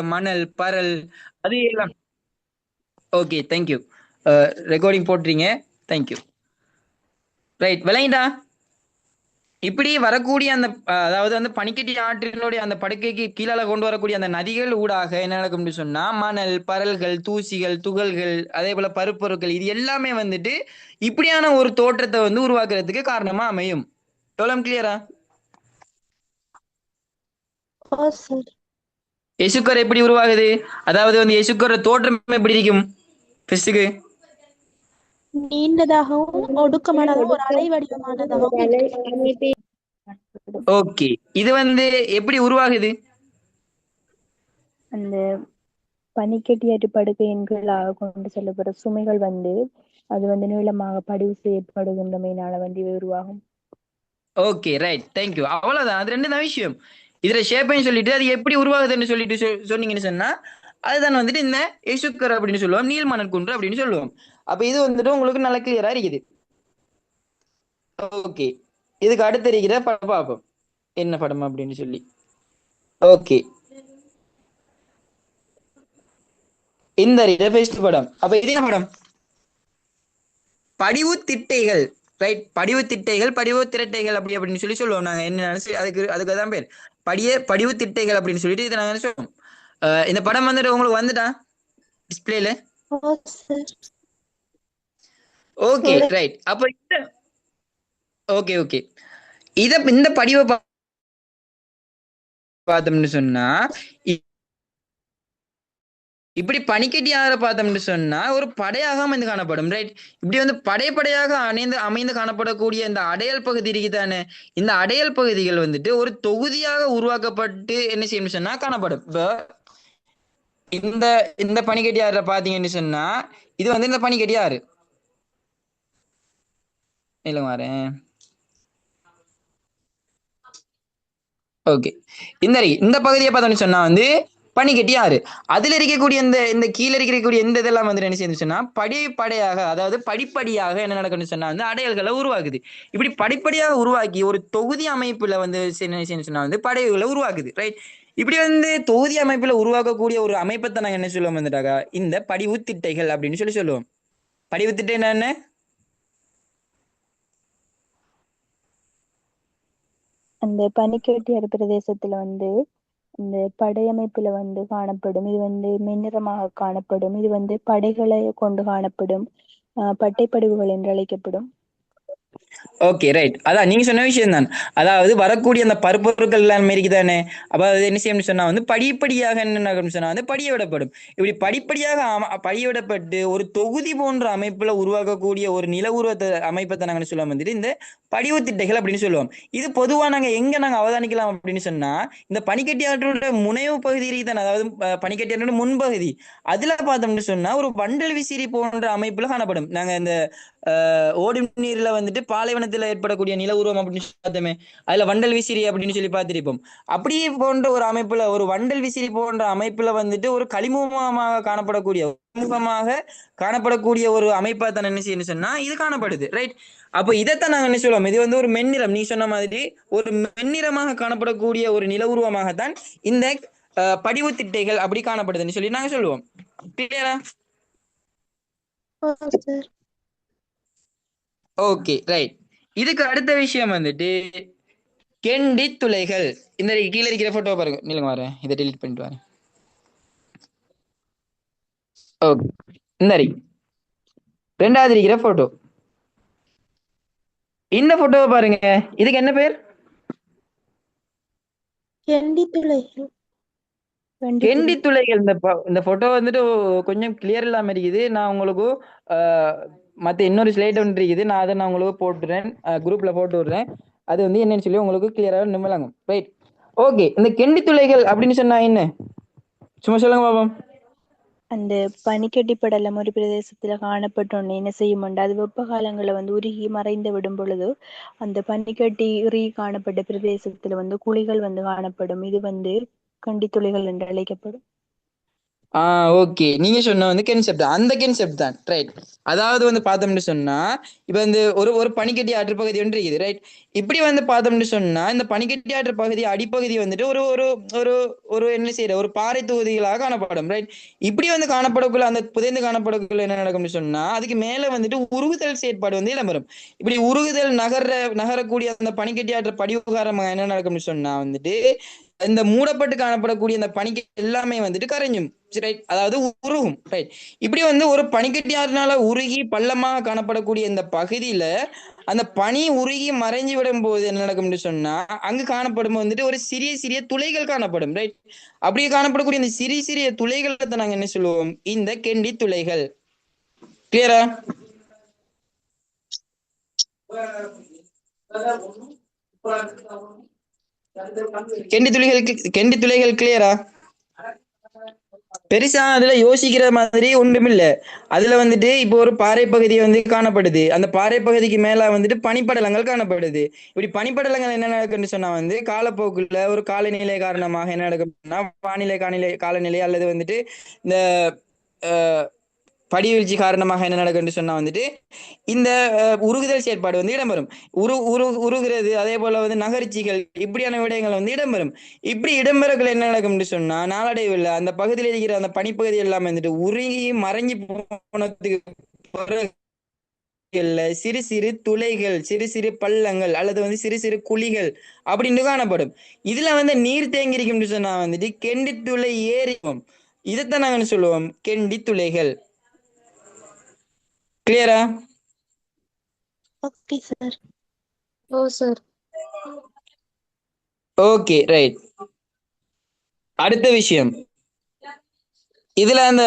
மணல், பரல் அது எல்லாம். Okay, thank you. ரெக்கார்டிங் போட்டுறீங்க. தேங்க்யூ. ரைட், விளையாண்டா. இப்படி வரக்கூடிய அந்த அதாவது வந்து பனிக்கட்டி ஆற்றினுடைய அந்த படுக்கைக்கு கீழால கொண்டு வரக்கூடிய அந்த நதிகள் ஊடாக என்ன நடக்கும்னு சொன்னா, மணல், பரல்கள், தூசிகள், துகள்கள், அதே போல பருப்பொருட்கள் இது எல்லாமே வந்துட்டு இப்படியான ஒரு தோற்றத்தை வந்து உருவாக்குறதுக்கு காரணமா அமையும். எவ்வளவு கிளியரா? சார். எசுக்கர் எப்படி உருவாகுது? அதாவது வந்து எசுக்கர் தோற்றம் எப்படி இருக்கும் ஃபர்ஸ்ட்டுக்கு? நீண்டதாகவும் ஒடுக்கமானதாகவும் ஒரு அலை வடிவமானதாகவும் இருக்கு. ஓகே, இது வந்து எப்படி உருவாகுது? அந்த பனிக்கட்டியாற்று படுக்கையின் கீழாக கொண்டு செல்லப்படும் சுமைகள் வந்து அது வந்து நீளமாக பதிவு செய்யப்படுகின்றமையினால வந்து இவை உருவாகும். Okay, right, thank you. அவ்வளவுதான், அது ரெண்டு தான் விஷயம். இதுல ஷேப்பையும் சொல்லிட்டு அது எப்படி உருவாகுதுன்னு சொல்லிட்டு சொன்னீங்கன்னு சொன்னா அதுதான் வந்துட்டு இந்த எசுக்கர் அப்படின்னு சொல்லுவோம், நீள்மணல் குன்று அப்படின்னு சொல்லுவோம். அப்ப இது வந்துட்டு உங்களுக்கு நல்ல கிளியரா இருக்குது. ஓகே, இதுக்கு அடுத்து இருக்கிற படம் பார்ப்போம், என்ன படம் அப்படின்னு சொல்லி. ஓகே, இந்த ஃபர்ஸ்ட் படம். அப்ப இது என்ன படம்? படிவு திட்டைகள். ரைட், படிவு திட்டைகள், படிவு திரட்டைகள் அப்படி அப்படின்னு சொல்லி சொல்லுவோம் நாங்க. என்ன அதுக்கு தான் பேர் படிவு திட்டைகள் அப்படின்னு சொல்லிட்டு இதை நாங்க சொல்லுவோம். இந்த படம் வந்துட்டு உங்களுக்கு வந்துட்டா டிஸ்பிளேல? Okay, right. அப்ப ஓகே ஓகே, இந்த படிவை பார்த்தோம்னு சொன்னா இப்படி பனிக்கட்டி ஆற பார்த்தோம்னு சொன்னா ஒரு படையாக அமைந்து காணப்படும். ரைட், இப்படி வந்து படையாக அமைந்து காணப்படக்கூடிய இந்த அடையல் பகுதி இருக்குதானே, இந்த அடையல் பகுதிகள் வந்துட்டு ஒரு தொகுதியாக உருவாக்கப்பட்டு என்ன செய்யணும் சொன்னா காணப்படும். இப்போ இந்த இந்த பனிக்கட்டி ஆறுல பாத்தீங்கன்னு சொன்னா இது வந்து இந்த பனிக்கட்டி ஆறு இல்ல மாறேன். ஓகே, இந்த பகுதியை பார்த்தோம்னு சொன்னா வந்து பனிக்கட்டி ஆறு. அதுல இருக்கக்கூடிய இந்த இந்த கீழே இருக்கக்கூடிய இந்த இதெல்லாம் வந்து என்ன செய்யுது சொன்னா படிப்படியாக, அதாவது படிப்படியாக என்ன நடக்குன்னு சொன்னா வந்து அடையல்களை உருவாக்குது. இப்படி படிப்படியாக உருவாக்கி ஒரு தொகுதி அமைப்புல வந்து என்ன செய்யணும் சொன்னா வந்து படைகளை உருவாக்குது. ரைட், இப்படி வந்து தொகுதி அமைப்புல உருவாக்கக்கூடிய ஒரு அமைப்பை நாங்க என்ன சொல்லுவோம் வந்துட்டாக்கா இந்த படிவு திட்டைகள் அப்படின்னு சொல்லி சொல்லுவோம். படிவு திட்டை என்ன? அந்த பனிக்கட்டியாறு பிரதேசத்துல வந்து இந்த படையமைப்புல வந்து காணப்படும். இது வந்து மென்னிறமாக காணப்படும். இது வந்து படைகளை கொண்டு காணப்படும். பட்டைப்படுவுகள் என்று அழைக்கப்படும். Okay, right. அதான் நீங்க சொன்ன விஷயம் தான். அதாவது வரக்கூடிய அந்த பருப்பொருட்கள் எல்லாமே இருக்குதானே, அப்ப அது என்ன செய்யணும் சொன்னா வந்து படிப்படியாக என்ன சொன்னா வந்து படிய விடப்படும். இப்படி படிப்படியாக படிய விடப்பட்டு ஒரு தொகுதி போன்ற அமைப்புல உருவாக்கக்கூடிய ஒரு நில உருவத்தை அமைப்பை நாங்க சொல்லுவோம் வந்துட்டு இந்த படிவு திட்டைகள் அப்படின்னு சொல்லுவோம். இது பொதுவா நாங்க அவதானிக்கலாம் அப்படின்னு சொன்னா இந்த பனிக்கட்டி ஆற்றோட முனைவு பகுதி இருக்குதானே, அதாவது பனிக்கட்டி ஆற்றோட முன்பகுதி, அதுல பார்த்தோம்னு சொன்னா ஒரு வண்டல் விசிறி போன்ற அமைப்புல காணப்படும். நாங்க இந்த ஓடும் நீர்ல வந்துட்டு பாலைவனத்துல ஏற்படக்கூடிய நில உருவம் அப்படின்னு பார்த்தோமே, அதுல வண்டல் விசிறி அப்படின்னு சொல்லி பார்த்திருப்போம். அப்படியே போன்ற ஒரு அமைப்புல ஒரு வண்டல் விசிறி போன்ற அமைப்புல வந்துட்டு ஒரு களிமுகமாக காணப்படக்கூடிய ஒரு அமைப்பா தான் என்ன செய்யணும் சொன்னா இது காணப்படுது. ரைட், அப்போ இதைத்தான் நாங்க என்ன சொல்லுவோம், இது வந்து ஒரு மென்னிறம். நீ சொன்ன மாதிரி ஒரு மென்னிறமாக காணப்படக்கூடிய ஒரு நில உருவமாகத்தான் இந்த படிவு திட்டைகள் அப்படி காணப்படுதுன்னு சொல்லி நாங்க சொல்லுவோம். கிளியரா? Okay, right. இதுக்கு அடுத்த விஷயம் வந்துட்டு கெண்டி துளைகள். இந்த கீழே இருக்கிற போட்டோ பாருங்க, நீங்க வரேன், இதை டெலிட் பண்ணிட்டு வரேன். ஓகே, இந்த ரெண்டாவது இருக்கிற போட்டோ, இந்த போட்டோவை பாருங்க. இதுக்கு என்ன பேர்? கெண்டி துளைகள். இந்த போட்டோ வந்துட்டு கொஞ்சம் கிளியர் இல்லாம இருக்குது. நான் உங்களுக்கு மத்த இன்னொரு ஸ்லைட் ஒன்று இருக்குது, நான் அதை உங்களுக்கு போட்டுறேன், குரூப்ல போட்டு விடுறேன். அது வந்து என்னன்னு சொல்லி உங்களுக்கு கிளியராக நிம்மலாங்க. Right, okay. இந்த கெண்டி துளைகள் அப்படின்னு சொன்னா என்ன, சும்மா சொல்லுங்க பாப்போம். அந்த பனிக்கட்டி படலம் ஒரு பிரதேசத்துல காணப்பட்டோன்னு என்ன செய்யும், அது வெப்ப காலங்களை வந்து உருகி மறைந்து விடும் பொழுது அந்த பனிக்கட்டி இறுகி காணப்பட்ட பிரதேசத்துல வந்து குழிகள் வந்து காணப்படும். இது வந்து கண்டித்துளிகள் என்று அழைக்கப்படும். ஓகே, நீங்க சொன்ன வந்து அந்த கென்செப்ட் தான். ரைட், அதாவது வந்து பார்த்தோம்னு சொன்னா இப்ப இந்த ஒரு ஒரு பனிக்கட்டி ஆற்றுப்பகுதி ஒன்று இருக்குது. ரைட், இப்படி வந்து பார்த்தோம்னு சொன்னா இந்த பனிக்கட்டியாற்று பகுதி அடிப்பகுதி வந்துட்டு ஒரு ஒரு ஒரு ஒரு என்ன செய்யற ஒரு பாறை தொகுதிகளாக காணப்படும், ரைட்? இப்படி வந்து காணப்படக்குள்ள அந்த புதைந்து காணப்படக்குள்ள என்ன நடக்கும்னு சொன்னா அதுக்கு மேல வந்துட்டு உருகுதல் செயற்பாடு வந்து இடம்பெறும். இப்படி உருகுதல் நகரக்கூடிய அந்த பனிக்கட்டியாற்று படிவு காரணமாக என்ன நடக்கும்னு சொன்னா வந்துட்டு இந்த மூடப்பட்டு காணப்படக்கூடிய அந்த பனிக்கட்டி எல்லாமே வந்துட்டு கரைஞ்சும், ரைட்? அதாவது உருகும், ரைட்? இப்படி வந்து ஒரு பனிக்கட்டியாறுனால உருகி பள்ளமாக காணப்படக்கூடிய இந்த பகுதியில அந்த பனி உருகி மறைஞ்சு விடும் போது என்ன நடக்கும்னு சொன்னா அங்கு காணப்படும் வந்துட்டு ஒரு சிறிய சிறிய துளைகள் காணப்படும், ரைட்? அப்படி காணப்படக்கூடிய இந்த சிறிய சிறிய துளைகளை நாங்க என்ன சொல்லுவோம்? இந்த கெண்டி துளைகள். கிளியரா? கெண்டி துளைகள் கிளியரா? பெருசா அதுல யோசிக்கிற மாதிரி ஒன்றும் இல்ல. அதுல வந்துட்டு இப்போ ஒரு பாறை பகுதி வந்து காணப்படுது, அந்த பாறை பகுதிக்கு மேல வந்துட்டு பனிப்படலங்கள் காணப்படுது. இப்படி பனிப்படலங்கள் என்ன நடக்குன்னு சொன்னா வந்து காலப்போக்குல ஒரு காலநிலை காரணமாக என்ன நடக்கும்னா காலநிலை அல்லது வந்துட்டு இந்த படிவீழ்ச்சி காரணமாக என்ன நடக்குன்னு சொன்னா வந்துட்டு இந்த உருகுதல் செயற்பாடு வந்து இடம்பெறும். உருகுறது, அதே போல வந்து நகர்ச்சிகள், இப்படியான விடயங்கள் வந்து இடம்பெறும். இப்படி இடம்பெறக்குள்ள என்ன நடக்கும்னு சொன்னா நாளடைவில் அந்த பகுதியில் இருக்கிற அந்த பனிப்பகுதி எல்லாம் வந்துட்டு உருகி மறைஞ்சு போனதுக்கு பிறகு சிறு சிறு துளைகள், சிறு சிறு பள்ளங்கள் அல்லது வந்து சிறு சிறு குழிகள் அப்படின்னு காணப்படும். இதுல வந்து நீர் தேங்கி இருக்கும்னு சொன்னா வந்துட்டு கெண்டி துளை ஏறிக்கும். இதைத்தான் நாங்க சொல்லுவோம் கெண்டி துளைகள். கிளியரா? Okay sir. ஓ சார். Okay, right. அடுத்த விஷயம், இதுல அந்த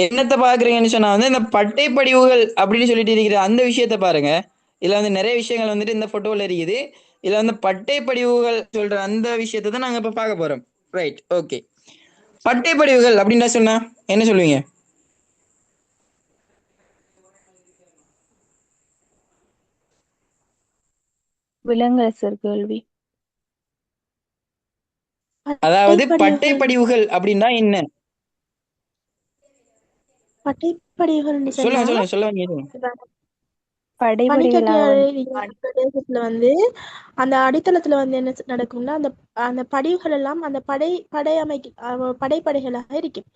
என்னத்தை பாக்குறீங்கன்னு சொன்னா வந்து இந்த பட்டை படிவுகள் அப்படின்னு சொல்லிட்டு இருக்கிற அந்த விஷயத்த பாருங்க. இதுல வந்து நிறைய விஷயங்கள் வந்துட்டு இந்த போட்டோல இருக்குது. இதுல வந்து பட்டை படிவுகள் சொல்ற அந்த விஷயத்தை தான் நாங்க இப்ப பார்க்க போறோம், ரைட்? ஓகே. பட்டை படிவுகள் அப்படின்னா சொன்னா என்ன சொல்லுவீங்க? விலங்கல் சார் கேள்வி. அதாவது பட்டை பட்டைப்படிவுகள் படிவுகள் அப்படின்னா என்ன? பட்டைப்படிவுகள்னு சொன்னா சொல்லுங்க சொல்லுங்க சொல்ல வேண்டிய படைவடிகளா பிரதேசத்துல வந்து அந்த அடித்தளத்துல வந்து என்ன நடக்கும்னா அந்த அந்த படிவுகள் எல்லாம் அந்த படைப்படைகளாக இருக்கும்.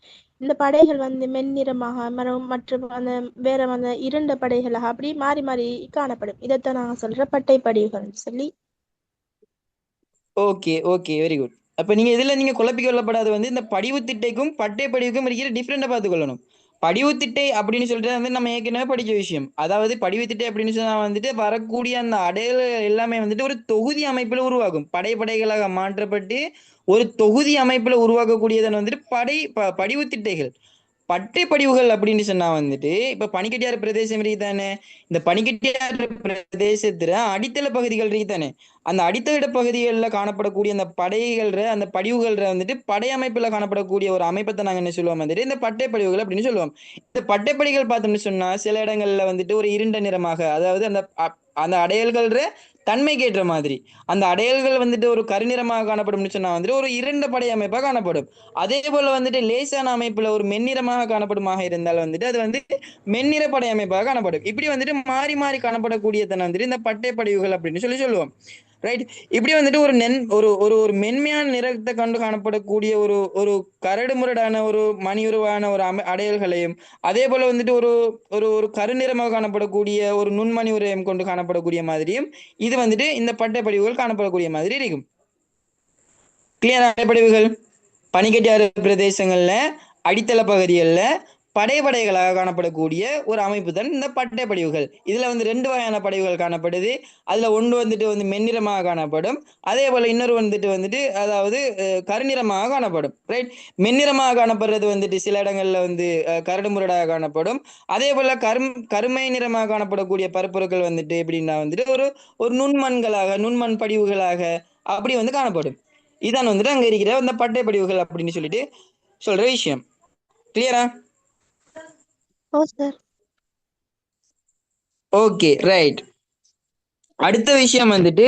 இந்த படைகள் வந்து மென்னிறமாக மற்றும் அந்த வேற அந்த இருண்ட படைகளாக அப்படி மாறி மாறி காணப்படும். இதைத்தான் நாங்க சொல்ற பட்டைப்படிவுகள் சொல்லி. Okay okay, very good. அப்ப நீங்க இதுல நீங்க குழப்பிக் கொள்ளப்படாது வந்து இந்த படிவு திட்டைக்கும் பட்டை படிவுக்கும் இருக்கிற டிஃப்ரெண்டா பார்த்துக்கொள்ளணும். படிவு திட்டை அப்படின்னு சொல்றது வந்து நம்ம ஏற்கனவே படிச்ச விஷயம். அதாவது படிவு திட்டை அப்படின்னு சொன்னா வந்துட்டு வரக்கூடிய அந்த அடையாள எல்லாமே வந்துட்டு ஒரு தொகுதி அமைப்புல உருவாகும். படைகளாக மாற்றப்பட்டு ஒரு தொகுதி அமைப்புல உருவாக்கக்கூடியதன் வந்துட்டு படிவு திட்டைகள். பட்டை படிவுகள் அப்படின்னு சொன்னா வந்துட்டு இப்ப பனிக்கட்டியாறு பிரதேசம் இருக்குதானே, இந்த பனிக்கட்டியாறு பிரதேசத்துல அடித்தள பகுதிகள் இருக்குதானே, அந்த அடித்தள பகுதிகளில் காணப்படக்கூடிய அந்த அந்த படிவுகள்ல வந்துட்டு படை அமைப்புல காணப்படக்கூடிய ஒரு அமைப்பை நாங்க என்ன சொல்லுவோம் வந்துட்டு இந்த பட்டை படிவுகள் அப்படின்னு சொல்லுவோம். இந்த பட்டைப்படிகள் பார்த்தோம்னு சொன்னா சில இடங்கள்ல வந்துட்டு ஒரு இருண்ட நிறமாக, அதாவது அந்த அந்த அடையல்கள் தன்மைக்கு ஏற்ற மாதிரி அந்த அடையல்கள் வந்துட்டு ஒரு கருநிறமாக காணப்படும் சொன்னா வந்துட்டு ஒரு இரண்ட படை அமைப்பாக காணப்படும். அதே போல வந்துட்டு லேசான அமைப்புல ஒரு மென்னிறமாக காணப்படுமாக இருந்தால் வந்துட்டு அது வந்து மென்னிற படை அமைப்பாக காணப்படும். இப்படி வந்துட்டு மாறி மாறி காணப்படக்கூடியதனை வந்துட்டு இந்த பட்டை படிவுகள் அப்படின்னு சொல்லுவோம், ரைட்? இப்படி வந்துட்டு ஒரு ஒரு ஒரு மென்மையான நிறத்தை கண்டு காணப்படக்கூடிய ஒரு ஒரு கரடு முரடான ஒரு மணியுருவான ஒரு அடையல்களையும், அதே போல வந்துட்டு ஒரு ஒரு ஒரு கருநிறமாக காணப்படக்கூடிய ஒரு நுண்மணி உரையம் கொண்டு காணப்படக்கூடிய மாதிரியும் இது வந்துட்டு இந்த பட்டை படிவுகள் காணப்படக்கூடிய மாதிரி இருக்கும். கிளியர்? படிவுகள் பனிக்கட்டியாறு பிரதேசங்கள்ல அடித்தள பகுதிகளில் படைகளாக காணப்படக்கூடிய ஒரு அமைப்பு தான் இந்த பட்டை படிவுகள். இதுல வந்து 2 வகையான படிவுகள் காணப்படுது. அதுல ஒன்று வந்துட்டு வந்து மென்னிறமாக காணப்படும், அதே போல இன்னொரு வந்துட்டு அதாவது கருநிறமாக காணப்படும், ரைட்? மென்னிறமாக காணப்படுறது வந்துட்டு சில இடங்கள்ல வந்து கரடு முரடாக காணப்படும். அதே போல கருமை நிறமாக காணப்படக்கூடிய பரப்பொருட்கள் வந்துட்டு எப்படின்னா வந்துட்டு ஒரு ஒரு நுண்மண் படிவுகளாக அப்படி வந்து காணப்படும். இதான் வந்துட்டு அங்க இருக்கிற அந்த பட்டை படிவுகள் அப்படின்னு சொல்லிட்டு சொல்ற விஷயம். கிளியரா? Okay, right. அடுத்த விஷயம் வந்துட்டு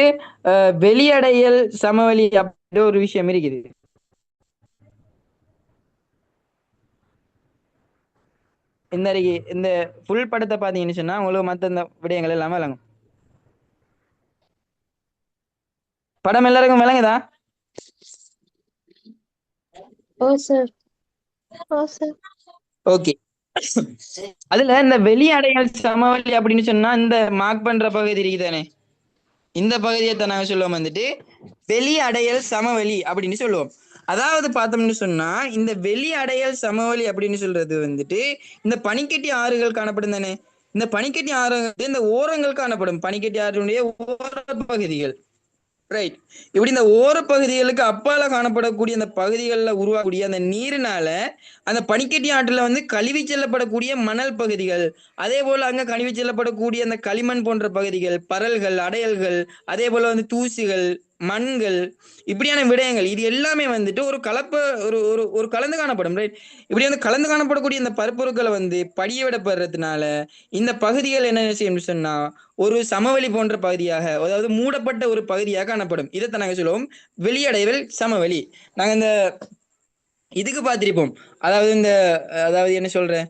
வெளியடையல் சமவெளி அப்படின்ற ஒரு விஷயம் இருக்குது. இந்த ஃபுல் படத்தை பாத்தீங்கன்னு சொன்னா உங்களுக்கு மத்த இந்த விடயங்கள் எல்லாமே விளங்கும். படம் எல்லாருக்கும் விளங்குதா? ஓ சார். ஓ சார். ஓகே. அதுல இந்த வெளி அடையாள சமவெளி அப்படின்னு சொன்னா இந்த மார்க் பண்ற பகுதி இருக்குதானே, இந்த பகுதியை தான் நாங்க சொல்லுவோம் வந்துட்டு வெளி அடையல் சமவெளி அப்படின்னு சொல்லுவோம். அதாவது பார்த்தோம்னு சொன்னா இந்த வெளி அடையல் சமவெளி அப்படின்னு சொல்றது வந்துட்டு இந்த பனிக்கட்டி ஆறுகள் காணப்படும் தானே, இந்த பனிக்கட்டி ஆறு இந்த ஓரங்கள் காணப்படும், பனிக்கட்டி ஆறுடைய ஓர பகுதிகள். ரைட். இப்படி இந்த ஓரப்பகுதிகளுக்கு அப்பால காணப்படக்கூடிய அந்த பகுதிகளில் உருவாகக்கூடிய அந்த நீரினால அந்த பனிக்கட்டி ஆற்றுல வந்து கழுவி செல்லப்படக்கூடிய மணல் பகுதிகள், அதே போல அங்க கழுவி செல்லப்படக்கூடிய அந்த களிமண் போன்ற பகுதிகள், பரல்கள், அடையல்கள், அதே போல வந்து தூசுகள், மண்கள், இப்படியான விடயங்கள் இது எல்லாமே வந்துட்டு ஒரு கலப்ப ஒரு ஒரு ஒரு கலந்து காணப்படும். ரைட். இப்படி வந்து கலந்து காணப்படக்கூடிய இந்த பருப்பொருட்களை வந்து படிய விடப்படுறதுனால இந்த பகுதிகள் என்ன செய்யும் சொன்னா ஒரு சமவெளி போன்ற பகுதியாக, அதாவது மூடப்பட்ட ஒரு பகுதியாக காணப்படும். இதைத்தான் நாங்க சொல்லுவோம் வெளியடைவில் சமவெளி. நாங்க இந்த இதுக்கு பார்த்திருப்போம், அதாவது இந்த அதாவது என்ன சொல்றேன்,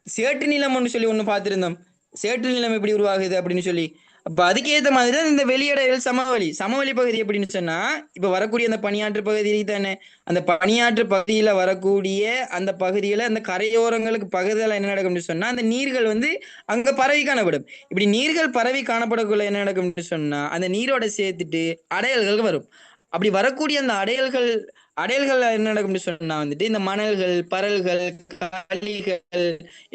சேற்று நிலம் ஒன்று சொல்லி ஒன்று பார்த்திருந்தோம். சேற்று நிலம் எப்படி உருவாகுது அப்படின்னு சொல்லி. அப்ப அதுக்கேற்ற மாதிரி தான் இந்த வெளியடைவில் சமவெளி சமவெளி பகுதி எப்படின்னு சொன்னா இப்ப வரக்கூடிய அந்த பனியாற்று பகுதி தானே, அந்த பனியாற்று பகுதியில வரக்கூடிய அந்த பகுதியில அந்த கரையோரங்களுக்கு பகுதியில் என்ன நடக்கும்னு சொன்னா அந்த நீர்கள் வந்து அங்க பரவி காணப்படும். இப்படி நீர்கள் பரவி காணப்படக்குள்ள என்ன நடக்கும்னு சொன்னா அந்த நீரோட சேர்த்துட்டு அடையல்கள் வரும். அப்படி வரக்கூடிய அந்த அடையல்கள் என்ன நடக்கும்னு சொன்னா வந்துட்டு இந்த மணல்கள், பரல்கள், களிகள்,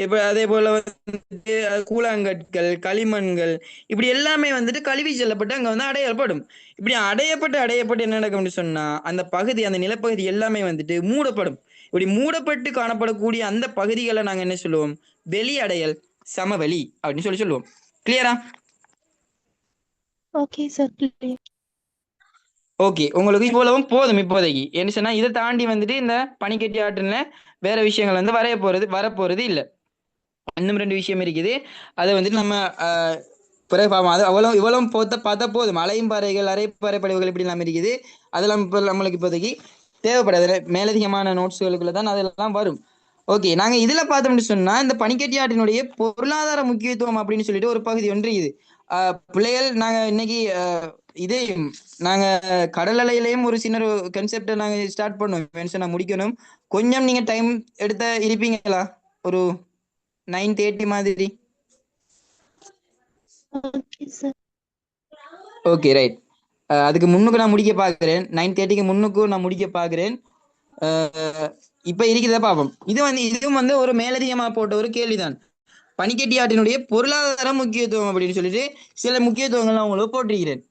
இப்ப அதே போல வந்துட்டு கூழாங்கற்கள், களிமண்கள், இப்படி எல்லாமே வந்துட்டு கழுவி செல்லப்பட்டு அங்க வந்து அடையப்படும். இப்படி அடையப்பட்டு என்ன நடக்கும்னு சொன்னா அந்த பகுதி, அந்த நிலப்பகுதி எல்லாமே வந்துட்டு மூடப்படும். இப்படி மூடப்பட்டு காணப்படக்கூடிய அந்த பகுதிகளை நாங்க என்ன சொல்லுவோம், வெளி அடையல் சமவெளி அப்படின்னு சொல்லுவோம். கிளியரா? Okay sir. ஓகே, உங்களுக்கு இவ்வளவும் போதும் இப்போதைக்கு. என்ன சொன்னா இதை தாண்டி வந்துட்டு இந்த பனிக்கட்டி ஆற்றுல வேற விஷயங்கள் வந்து வரப்போறது இல்லை. இன்னும் 2 விஷயம் இருக்குது. அதை வந்துட்டு நம்ம பிறகு பார்ப்போம். அது இவ்வளவும் பார்த்தா போதும். அலையும் பாறைகள், அரைப்பாறை படிவுகள் இப்படி எல்லாம் இருக்குது. அதெல்லாம் இப்போ நம்மளுக்கு இப்போதைக்கு தேவைப்படாது. மேலதிகமான நோட்ஸ்களுக்குள்ள தான் அதெல்லாம் வரும். ஓகே, நாங்க இதுல பார்த்தோம்னு சொன்னா இந்த பனிக்கட்டி ஆற்றினுடைய பொருளாதார முக்கியத்துவம் அப்படின்னு சொல்லிட்டு ஒரு பகுதி ஒன்று இது. பிள்ளைகள் நாங்க இன்னைக்கு இதே நாங்க கடல் அலையிலையும் ஒரு சின்ன கன்செப்டை நாங்க ஸ்டார்ட் பண்ணுவோம். நான் முடிக்கணும். கொஞ்சம் நீங்க டைம் எடுத்த இருப்பீங்களா? ஒரு 9:30 மாதிரி. Okay right. அதுக்கு முன்னுக்கு நான் முடிக்க பார்க்கிறேன். 9:30க்கு முன்னுக்கு நான் முடிக்க பார்க்கிறேன். இப்ப இருக்கிறத பார்ப்போம். இதுவும் வந்து ஒரு மேலதிகமா போட்ட ஒரு கேள்விதான். பனிக்கட்டி ஆற்றினுடைய பொருளாதார முக்கியத்துவம் அப்படின்னு சொல்லிட்டு சில முக்கியத்துவங்கள் நான் உங்களுக்கு போட்டிருக்கிறேன்.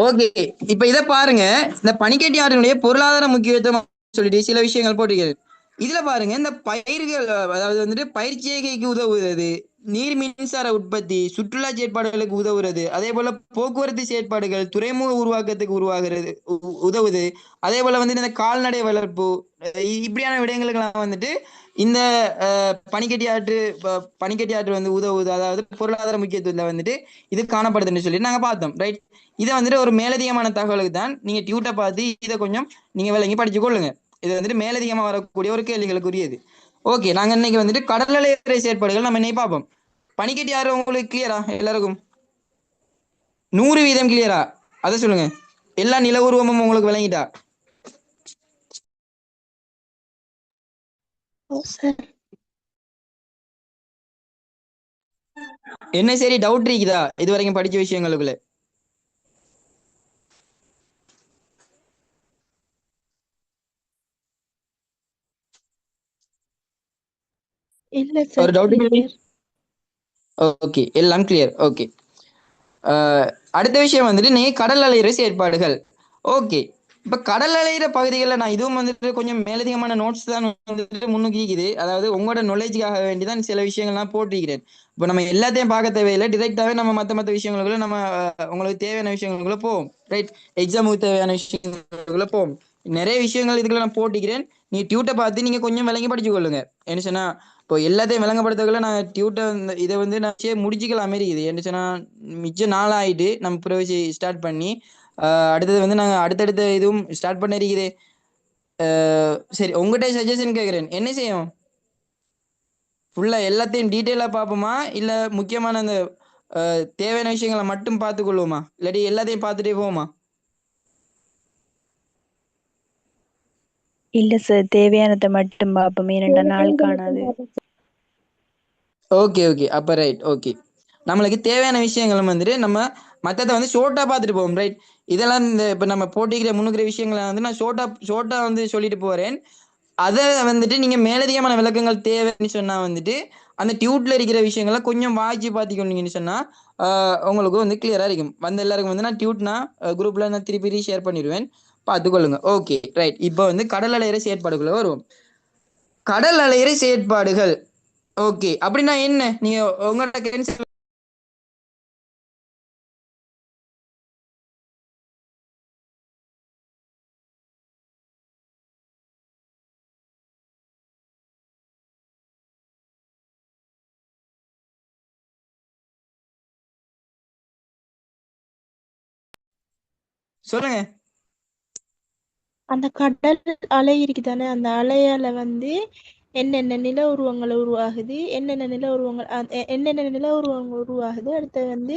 ஓகே, இப்ப இதை பாருங்க. இந்த பனிக்கட்டி ஆற்றினுடைய பொருளாதார முக்கியத்துவம் சொல்லிட்டு சில விஷயங்கள் போட்டிருக்கிறது. இதுல பாருங்க, இந்த பயிர்கள், அதாவது வந்துட்டு பயிர்ச்செய்கைக்கு உதவுகிறது, நீர் மின்சார உற்பத்தி, சுற்றுலா செயற்பாடுகளுக்கு உதவுறது, அதே போல போக்குவரத்து செயற்பாடுகள், துறைமுக உருவாக்கத்துக்கு உதவுது, அதே போல வந்து இந்த கால்நடை வளர்ப்பு, இப்படியான விடயங்களுக்கெல்லாம் வந்துட்டு இந்த பனிக்கட்டி ஆற்று வந்து உதவுது. அதாவது பொருளாதார முக்கியத்துவத்துல வந்துட்டு இது காணப்படுதுன்னு சொல்லி நாங்க பார்த்தோம். ரைட். இதை வந்துட்டு ஒரு மேலதிகமான தகவலுக்கு தான் நீங்க டியூட்டை பார்த்து இதை கொஞ்சம் நீங்க விளங்கி படிச்சு கொள்ளுங்க. இது வந்துட்டு மேலதிகமா வரக்கூடிய ஒரு கேள்விகளுக்குரியது. ஓகே, நாங்க இன்னைக்கு வந்துட்டு கடல் செயற்பாடுகள் நம்ம இன்னைக்கு பார்ப்போம். பனிக்கட்டி ஆறு உங்களுக்கு கிளியரா? எல்லாருக்கும் 100% கிளியரா? அதை சொல்லுங்க. எல்லா நில உருவமும் உங்களுக்கு விளங்கிட்டா? என்ன சரி டவுட் இருக்குதா இது வரைக்கும் படிச்ச விஷயங்களுக்குள்ள? ஒரு டவுட்? ஓகே, எல்லாம் கிளியர். ஓகே, அடுத்த விஷயம் வந்துட்டு நீ கடல் அலையிற செயற்பாடுகள். ஓகே, இப்ப கடல் அலையிற பகுதிகளில் நான் இதுவும் வந்துட்டு கொஞ்சம் மேலதிகமான நோட்ஸ் தான் வந்துட்டு முன்னுக்கு இருக்குது. அதாவது உங்களோட நாலேஜுக்காக வேண்டிதான் சில விஷயங்கள்லாம் போட்டிருக்கிறேன். இப்போ நம்ம எல்லாத்தையும் பார்க்க தேவையில்லை, டிரெக்டாவே நம்ம மற்ற விஷயங்களுக்குள்ள நம்ம உங்களுக்கு தேவையான விஷயங்களுக்குள்ள போவோம். ரைட். எக்ஸாமுக்கு தேவையான விஷயங்களுக்குள்ள போவோம். நிறைய விஷயங்கள் இதுக்குள்ள நான் போட்டிக்கிறேன். நீ டியூட்டை பார்த்து நீங்க கொஞ்சம் விளங்கி படிச்சு கொள்ளுங்க. என்ன சொன்னா இப்போ எல்லாத்தையும் விளங்கப்படுத்தக்குள்ள நான் டியூட்டை இதை வந்து நான் முடிச்சுக்கலாம் இருக்குது. என்ன சொன்னா மிச்சம் நாள் ஆயிட்டு நம்ம பிறகு ஸ்டார்ட் பண்ணி அடுத்தது வந்து நாங்கள் அடுத்தடுத்த இதுவும் ஸ்டார்ட் பண்ண இருக்குது. சரி, உங்கள்கிட்ட சஜஷன் கேட்குறேன், என்ன செய்யும்? ஃபுல்லா எல்லாத்தையும் டீட்டெயிலா பார்ப்போமா இல்ல முக்கியமான அந்த தேவையான விஷயங்களை மட்டும் பார்த்துக்கொள்வோமா இல்லாட்டி எல்லாத்தையும் பார்த்துட்டே போவோமா? இல்ல சார், தேவையானதை மட்டும் பார்ப்போம், ஏனென்றால் நாள் காணாது. ஓகே ஓகே அப்ப ரைட் ஓகே. நம்மளுக்கு தேவையான விஷயங்கள் வந்துட்டு நம்ம மற்றதை வந்து ஷோர்ட்டா பார்த்துட்டு போவோம் ரைட். இதெல்லாம் இந்த இப்போ நம்ம போட்டிக்கிற முன்னுக்கிற விஷயங்களை வந்து நான் ஷோர்ட்டா வந்து சொல்லிட்டு போறேன். அதை வந்துட்டு நீங்க மேலதிகமான விளக்கங்கள் தேவைன்னு சொன்னா வந்துட்டு அந்த டியூட்ல இருக்கிற விஷயங்களை கொஞ்சம் வாய்ச்சி பார்த்துக்கொண்டீங்கன்னு சொன்னா உங்களுக்கு வந்து கிளியரா இருக்கும். வந்த எல்லாருக்கும் வந்து நான் டியூட்னா குரூப்ல நான் திருப்பி ஷேர் பண்ணிடுவேன், பார்த்துக்கொள்ளுங்க. Okay right. இப்போ வந்து கடல் அலையிற செயற்பாடுகளை வருவோம். கடல் அலையிற செயற்பாடுகள் ஓகே அப்படின்னா என்ன? நீங்க உங்களோட சொல்லுங்க. அந்த கடல் அலை இருக்குதானே, அந்த அலையால வந்து என்னென்ன நில உருவங்கள் உருவாகுது, என்னென்ன நில உருவங்கள் என்னென்ன நில உருவங்கள் உருவாகுது, அடுத்து வந்து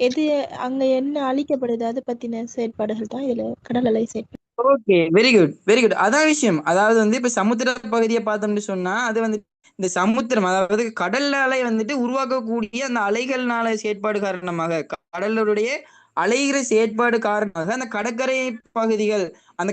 எது அங்க என்ன அழிக்கப்படுது, அதை பத்தின செயற்பாடுகள் தான் இதுல கடல் அலை செயற்பாடு. Okay very good very good. அதான் விஷயம். அதாவது வந்து இப்ப சமுத்திர பகுதியை பார்த்தோம்னு சொன்னா அது வந்து இந்த சமுத்திரம் அதாவது கடல்ல வந்துட்டு உருவாக்கக்கூடிய அந்த அலைகள்னால செயற்பாடு காரணமாக கடலுடைய அலைகிற செயற்பாடு காரணமாக அந்த கடற்கரை பகுதிகள் அந்த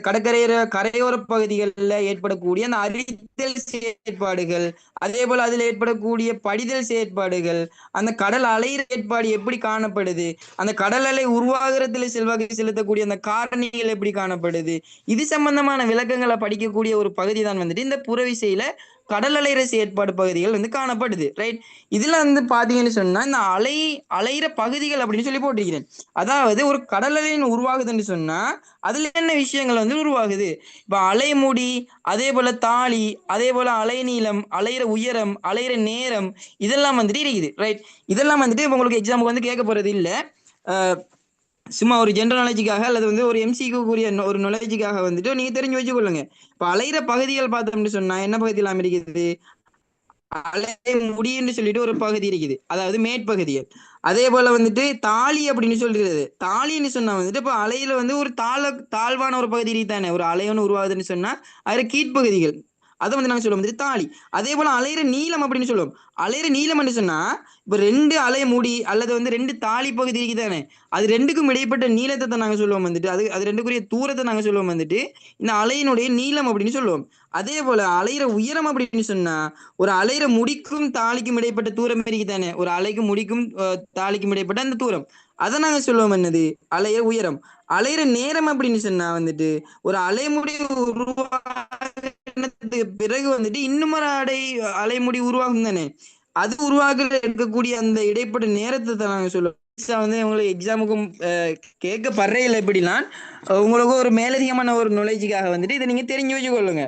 கரையோர பகுதிகளில் ஏற்படக்கூடிய அந்த அரித்தல் செயற்பாடுகள், அதே போல அதில் ஏற்படக்கூடிய படிதல் செயற்பாடுகள், அந்த கடல் அலைகிற செயற்பாடு எப்படி காணப்படுது, அந்த கடல் அலை உருவாகிறதுல செல்வாக்கு செலுத்தக்கூடிய அந்த காரணிகள் எப்படி காணப்படுது, இது சம்பந்தமான விளக்கங்களை படிக்கக்கூடிய ஒரு பகுதி தான் வந்துட்டு இந்த புறவிசையில கடல் அலைகிற செயற்பாடு பகுதிகள் வந்து காணப்படுது ரைட். இதுல வந்து பாத்தீங்கன்னு சொன்னா இந்த அலைகிற பகுதிகள் அப்படின்னு சொல்லி போட்டிருக்கிறேன். அதாவது ஒரு கடல் அலையின் உருவாகுதுன்னு சொன்னா அதுல என்ன விஷயங்கள் வந்து உருவாகுது? இப்ப அலைமுடி, அதே போல தாளி, அதே போல அலைநீளம், அலையிற உயரம், அலையிற நேரம், இதெல்லாம் வந்துட்டு இருக்குது ரைட். இதெல்லாம் வந்துட்டு இப்ப உங்களுக்கு எக்ஸாமுக்கு வந்து கேட்க போறது இல்ல. சும்மா ஒரு ஜென்ரல் நாலேஜுக்காக அல்லது வந்து ஒரு எம்சிக்கு கூடிய ஒரு நாலேஜுக்காக வந்துட்டு நீங்க தெரிஞ்சு வச்சுக்கொள்ளுங்க. இப்ப அலைகிற பகுதிகள் பார்த்தோம்னு சொன்னா என்ன பகுதியெல்லாம் இருக்குது? அலை முடின்னு சொல்லிட்டு ஒரு பகுதி இருக்குது, அதாவது மேற்பகுதிகள். அதே போல வந்துட்டு தாலி அப்படின்னு சொல்றது, தாலின்னு சொன்னா வந்துட்டு இப்ப அலையில வந்து ஒரு தாழ்வான ஒரு பகுதி இருக்குதானே, ஒரு அலையொன்னு உருவாகுதுன்னு சொன்னா அதுல கீழ்ப்பகுதிகள், அதை வந்து நாங்க சொல்லுவோம் வந்துட்டு தாலி. அதே போல அலையிற நீளம் அப்படின்னு சொல்லுவோம். அலையிற நீளம் சொன்னா இப்ப ரெண்டு அலை முடி அல்லது வந்து ரெண்டு தாலி பகுதி இருக்குதானே, அது ரெண்டுக்கும் இடைப்பட்ட நீளத்தை நாங்க சொல்லுவோம் வந்துட்டு, அது ரெண்டுக்குரிய தூரத்தை நாங்க சொல்லுவோம் வந்துட்டு இந்த அலையினுடைய நீளம் அப்படின்னு சொல்லுவோம். அதே போல அலையிற உயரம் அப்படின்னு சொன்னா ஒரு அலையிற முடிக்கும் தாலிக்கும் இடைப்பட்ட தூரம் இருக்குதானே, ஒரு அலைக்கும் முடிக்கும் தாலிக்கும் இடைப்பட்ட அந்த தூரம், அதை நாங்க சொல்லுவோம் என்னது, அலையிற உயரம். அலையிற நேரம் அப்படின்னு சொன்னா வந்துட்டு ஒரு அலைமுடி உருவாகினதுக்கு பிறகு வந்துட்டு இன்னும் ஒரு அலைமுடி உருவாகும் தானே, அது உருவாக இருக்கக்கூடிய அந்த இடைப்பட்ட நேரத்தை தான் நாங்க சொல்லுவோம். வந்து உங்களுக்கு எக்ஸாமுக்கும் கேட்கப்படுறையில் எப்படின்னா உங்களுக்கு ஒரு மேலதிகமான ஒரு நாலேஜுக்காக வந்துட்டு இதை நீங்க தெரிஞ்சு வச்சுக்கொள்ளுங்க.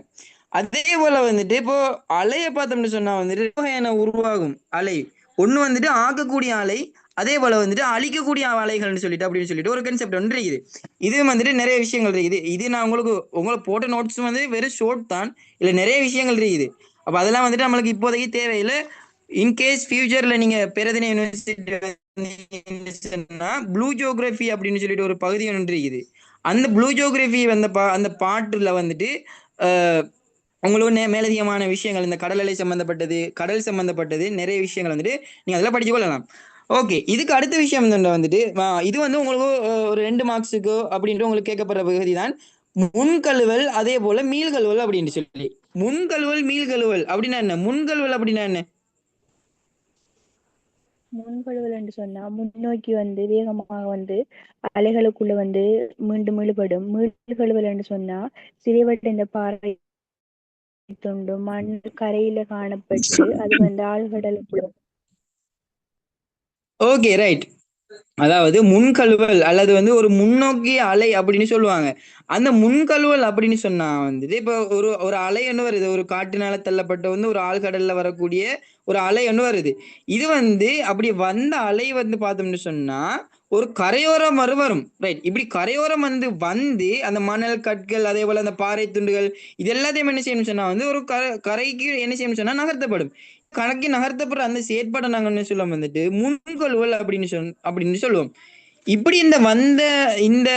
அதே போல வந்துட்டு இப்போ அலையை பார்த்தோம்னு சொன்னா வந்துட்டு வகையான உருவாகும் அலை. ஒண்ணு வந்துட்டு ஆக்கக்கூடிய அலை, அதே போல வந்துட்டு அழிக்கக்கூடிய அலைகள்னு சொல்லிட்டு அப்படின்னு சொல்லிட்டு ஒரு கன்செப்ட் ஒன்று இருக்குது. இது வந்துட்டு நிறைய விஷயங்கள் இருக்குது. இது நான் உங்களுக்கு போட்ட நோட்ஸ் வந்து வெறும் ஷோர்ட் தான், இல்ல நிறைய விஷயங்கள் இருக்குது. அப்ப அதெல்லாம் வந்துட்டு நம்மளுக்கு இப்போதைக்கு தேவையில்லை. இன்கேஸ் ஃபியூச்சர்ல நீங்க பேரதனை யூனிவர்சிட்டி ப்ளூ ஜியோகிராஃபி அப்படின்னு சொல்லிட்டு ஒரு பகுதி ஒன்று இருக்குது. அந்த ப்ளூ ஜியோகிராஃபி அந்த பாட்டுல வந்துட்டு உங்களுக்கு மேலதிகமான விஷயங்கள் இந்த கடல் அலை சம்பந்தப்பட்டது, கடல் சம்பந்தப்பட்டது நிறைய விஷயங்கள் வந்துட்டு நீங்க அதெல்லாம் படிச்சு கொள்ளலாம். ஓகே, இதுக்கு அடுத்த விஷயம் வந்துட்டு இது வந்து உங்களுக்கு ஒரு 2 மார்க்ஸுக்கு அப்படின்ட்டு உங்களுக்கு கேட்கப்படுற பகுதி தான் முன்கழுவல், அதே போல மீள்கழுவல் அப்படின்னு சொல்லி. முன்கழுவல் மீள்கழுவல் அப்படின்னா என்ன? முன்கழுவல் அப்படின்னா என்ன? முன்கழுவல் என்று சொன்னா முன்னோக்கி வந்து வேகமாக வந்து அலைகளுக்குள்ள வந்து மீண்டும் இழுபடும். மீள்கழுவல் என்று சொன்னா சிறைவட்ட இந்த பாறை துண்டு மண் கரையில காணப்பட்டு அது வந்து ஆழ்கடலுக்குள்ள. Okay right. அதாவது முன்கழுவல் அல்லது வந்து ஒரு முன்னோக்கிய அலை அப்படின்னு சொல்லுவாங்க. அந்த முன்கழுவல் அப்படின்னு சொன்னா வந்துட்டு இப்போ ஒரு அலை ஒன்று வருது, ஒரு காற்றினால தள்ளப்பட்ட வந்து ஒரு ஆழ்கடல்ல வரக்கூடிய ஒரு அலை ஒன்று வருது. இது வந்து அப்படி வந்த அலை வந்து பார்த்தோம்னு சொன்னா ஒரு கரையோரம் வரும் ரைட். இப்படி கரையோரம் வந்து அந்த மணல் கற்கள் அதே போல அந்த பாறை துண்டுகள் இது எல்லாத்தையும் என்ன செய்யணும் சொன்னா வந்து ஒரு கரைக்கு என்ன செய்யணும் சொன்னா நகர்த்தப்படும். கணக்கு நகர்த்தப்படுற அந்த செயற்பாடை நாங்க என்ன சொல்லுவோம் வந்துட்டு முன்கொள்வல் அப்படின்னு சொல்லுவோம். இப்படி இந்த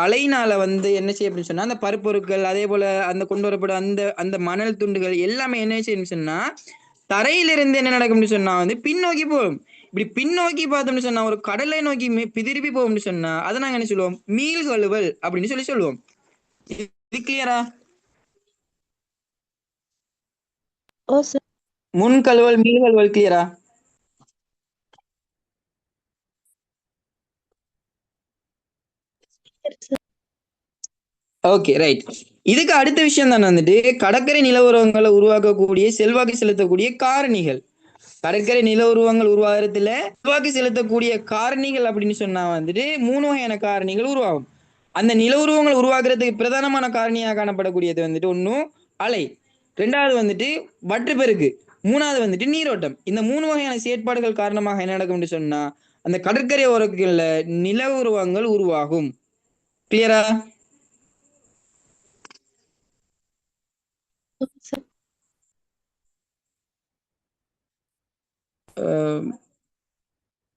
அலையினால வந்து என்ன செய்ய அப்படின்னு சொன்னா அந்த பருப்பொருட்கள் அதே போல அந்த கொண்டு வரப்படும் அந்த மணல் துண்டுகள் எல்லாமே என்ன செய்யணும் சொன்னா தரையிலிருந்து என்ன நடக்கும்னு சொன்னா வந்து பின்னோக்கி போகும். இப்படி பின்னோக்கி பார்த்தோம்னு சொன்னா ஒரு கடலை நோக்கி திருப்பி போகும்னு சொன்னா அதை நாங்க என்ன சொல்லுவோம் மீள்கழுவல் அப்படின்னு சொல்லுவோம். இது கிளியரா? ஓ சார். முன்கழுவல் மீள்கழுவல் கிளியரா? Okay right. இதுக்கு அடுத்த விஷயம் தான் வந்துட்டு கடற்கரை நில உருவங்களை உருவாக்கக்கூடிய செல்வாக்கு செலுத்தக்கூடிய காரணிகள். கடற்கரை நில உருவங்கள் உருவாகிறதுல செல்வாக்கு செலுத்தக்கூடிய காரணிகள் அப்படின்னு சொன்னா வந்துட்டு 3 வகையான காரணிகள் உருவாகும். அந்த நில உருவங்கள் உருவாக்குறதுக்கு பிரதானமான காரணியாக காணப்படக்கூடியது வந்துட்டு ஒன்றும் அலை, 2வது வந்துட்டு வற்றுப்பெருக்கு, 3வது வந்துட்டு நீரோட்டம். இந்த 3 வகையான செயற்பாடுகள் காரணமாக என்ன நடக்கும்னு சொன்னா அந்த கடற்கரை ஓரங்கள்ல நில உருவங்கள் உருவாகும். கிளியரா?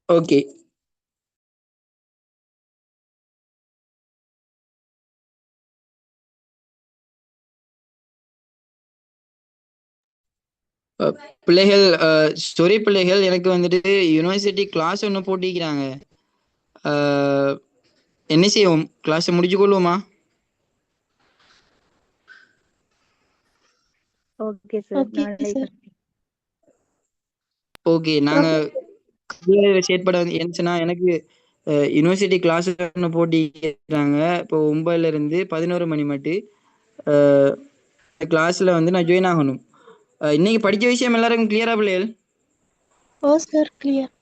ஓகே. பிள்ளைகள் ஸ்டோரி பிள்ளைகள் எனக்கு வந்துட்டு யூனிவர்சிட்டி கிளாஸ் ஒன்று போட்டிக்கிறாங்க. என்ன செய்வோம்? கிளாஸை முடிச்சு கொள்வோமா? Okay sir. ஓகே நாளை சார். ஓகே. நாங்க செயற்பட வந்து என்னச்சுன்னா எனக்கு யூனிவர்சிட்டி கிளாஸ் ஒன்று போட்டிக்கிறாங்க. இப்போ 9ல இருந்து 11 மணி மட்டும் கிளாஸ்ல வந்து நான் ஜாயின் ஆகணும். இன்னைக்கு படிச்ச விஷயம் எல்லாருக்கும் கிளியரா பிள்ளைகள்? ஓ சார் கிளியர்.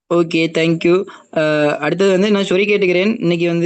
Okay thank you. அடுத்தது வந்து நான் சொல்லி கேட்டுக்கிறேன். இன்னைக்கு வந்து